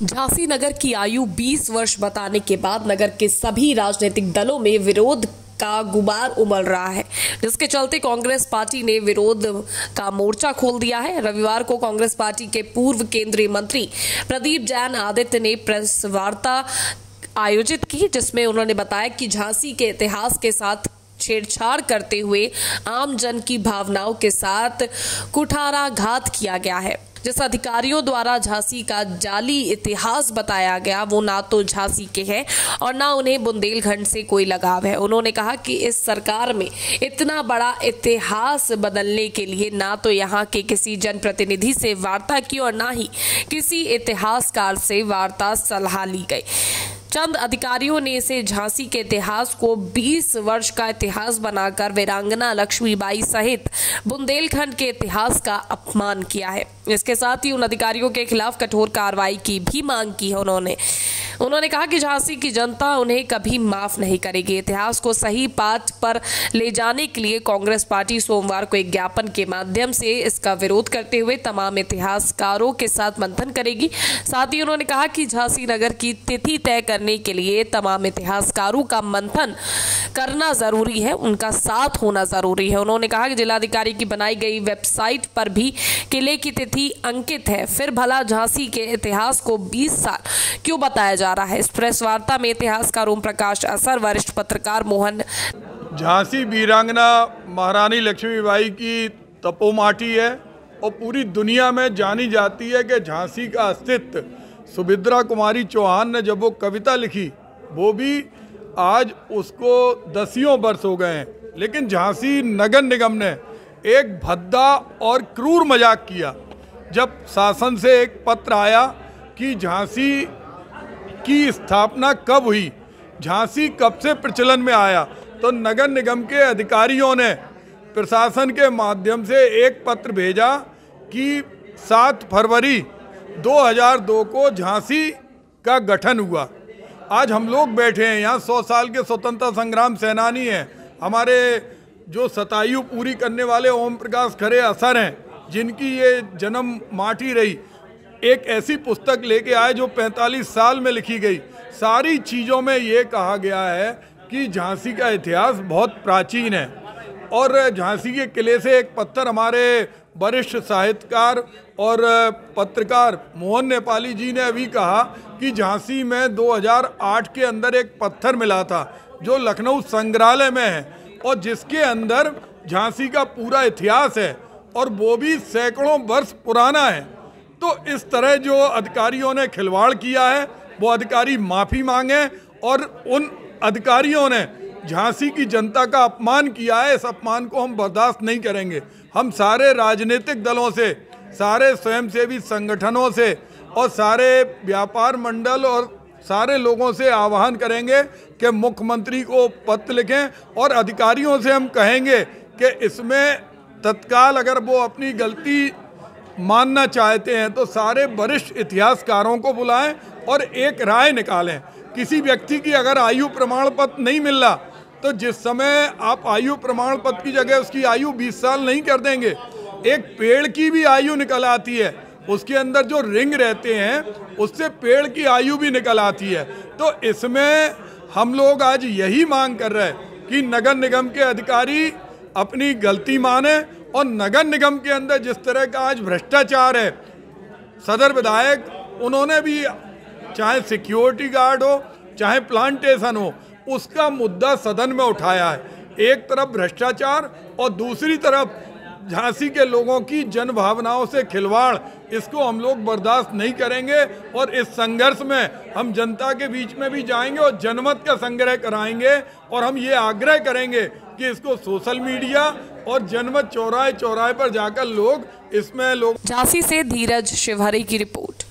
झांसी नगर की आयु 20 वर्ष बताने के बाद नगर के सभी राजनीतिक दलों में विरोध का गुबार उमड़ रहा है, जिसके चलते कांग्रेस पार्टी ने विरोध का मोर्चा खोल दिया है। रविवार को कांग्रेस पार्टी के पूर्व केंद्रीय मंत्री प्रदीप जैन आदित्य ने प्रेस वार्ता आयोजित की, जिसमें उन्होंने बताया कि झांसी के इतिहास के साथ छेड़छाड़ करते हुए आम जन की भावनाओं के साथ कुठाराघात किया गया है। जिस अधिकारियों द्वारा झांसी का जाली इतिहास बताया गया वो ना तो झांसी के हैं और ना उन्हें बुंदेलखंड से कोई लगाव है। उन्होंने कहा कि इस सरकार में इतना बड़ा इतिहास बदलने के लिए ना तो यहाँ के किसी जनप्रतिनिधि से वार्ता की और ना ही किसी इतिहासकार से वार्ता सलाह ली गई। चंद अधिकारियों ने इसे झांसी के इतिहास को 20 वर्ष का इतिहास बनाकर वीरांगना लक्ष्मीबाई सहित बुंदेलखंड के इतिहास का अपमान किया है। इसके साथ ही उन अधिकारियों के खिलाफ कठोर कार्रवाई की भी मांग की है। उन्होंने कहा कि झांसी की जनता उन्हें कभी माफ नहीं करेगी। इतिहास को सही पाठ पर ले जाने के लिए कांग्रेस पार्टी सोमवार को एक ज्ञापन के माध्यम से इसका विरोध करते हुए तमाम इतिहासकारों के साथ मंथन करेगी। साथ ही उन्होंने कहा कि झांसी नगर की तिथि तय करने के लिए तमाम इतिहासकारों का मंथन करना जरूरी है, उनका साथ होना जरूरी है। उन्होंने कहा कि जिलाधिकारी की बनाई गई वेबसाइट पर भी किले की तिथि अंकित है, फिर भला झांसी के इतिहास को 20 साल क्यों बताया जा रहा है। इस प्रेस वार्ता में इतिहासकार ओम प्रकाश असर, वरिष्ठ पत्रकार मोहन। झांसी वीरांगना महारानी लक्ष्मीबाई की तपोमाटी है और पूरी दुनिया में जानी जाती है कि झांसी का अस्तित्व सुभद्रा कुमारी चौहान ने जब वो कविता लिखी वो भी आज उसको 10 वर्ष हो गए हैं, लेकिन झांसी नगर निगम ने एक भद्दा और क्रूर मजाक किया। जब शासन से एक पत्र आया कि झांसी की स्थापना कब हुई, झांसी कब से प्रचलन में आया, तो नगर निगम के अधिकारियों ने प्रशासन के माध्यम से एक पत्र भेजा कि 7 फरवरी 2002 को झांसी का गठन हुआ। आज हम लोग बैठे हैं यहाँ, 100 साल के स्वतंत्रता संग्राम सेनानी हैं, हमारे जो शतायु पूरी करने वाले ओम प्रकाश खरे असर हैं, जिनकी ये जन्म माटी रही, एक ऐसी पुस्तक लेके आए जो 45 साल में लिखी गई। सारी चीज़ों में ये कहा गया है कि झांसी का इतिहास बहुत प्राचीन है। और झांसी के किले से एक पत्थर हमारे वरिष्ठ साहित्यकार और पत्रकार मोहन नेपाली जी ने अभी कहा कि झांसी में 2008 के अंदर एक पत्थर मिला था जो लखनऊ संग्रहालय में है और जिसके अंदर झांसी का पूरा इतिहास है और वो भी सैकड़ों वर्ष पुराना है। तो इस तरह जो अधिकारियों ने खिलवाड़ किया है वो अधिकारी माफ़ी मांगे और उन अधिकारियों ने झांसी की जनता का अपमान किया है, इस अपमान को हम बर्दाश्त नहीं करेंगे। हम सारे राजनीतिक दलों से, सारे स्वयंसेवी संगठनों से और सारे व्यापार मंडल और सारे लोगों से आह्वान करेंगे कि मुख्यमंत्री को पत्र लिखें और अधिकारियों से हम कहेंगे कि इसमें तत्काल अगर वो अपनी गलती मानना चाहते हैं तो सारे वरिष्ठ इतिहासकारों को बुलाएं और एक राय निकालें। किसी व्यक्ति की अगर आयु प्रमाण पत्र नहीं मिल रहा तो जिस समय आप आयु प्रमाण पत्र की जगह उसकी आयु 20 साल नहीं कर देंगे, एक पेड़ की भी आयु निकल आती है, उसके अंदर जो रिंग रहते हैं उससे पेड़ की आयु भी निकल आती है। तो इसमें हम लोग आज यही मांग कर रहे हैं कि नगर निगम के अधिकारी अपनी गलती माने और नगर निगम के अंदर जिस तरह का आज भ्रष्टाचार है, सदर विधायक उन्होंने भी चाहे सिक्योरिटी गार्ड हो चाहे प्लांटेशन हो उसका मुद्दा सदन में उठाया है। एक तरफ भ्रष्टाचार और दूसरी तरफ झांसी के लोगों की जन भावनाओं से खिलवाड़, इसको हम लोग बर्दाश्त नहीं करेंगे और इस संघर्ष में हम जनता के बीच में भी जाएंगे और जनमत का संग्रह कराएंगे और हम ये आग्रह करेंगे कि इसको सोशल मीडिया और जनमत चौराहे चौराहे पर जाकर लोग इसमें झांसी से धीरज शिवहरे की रिपोर्ट।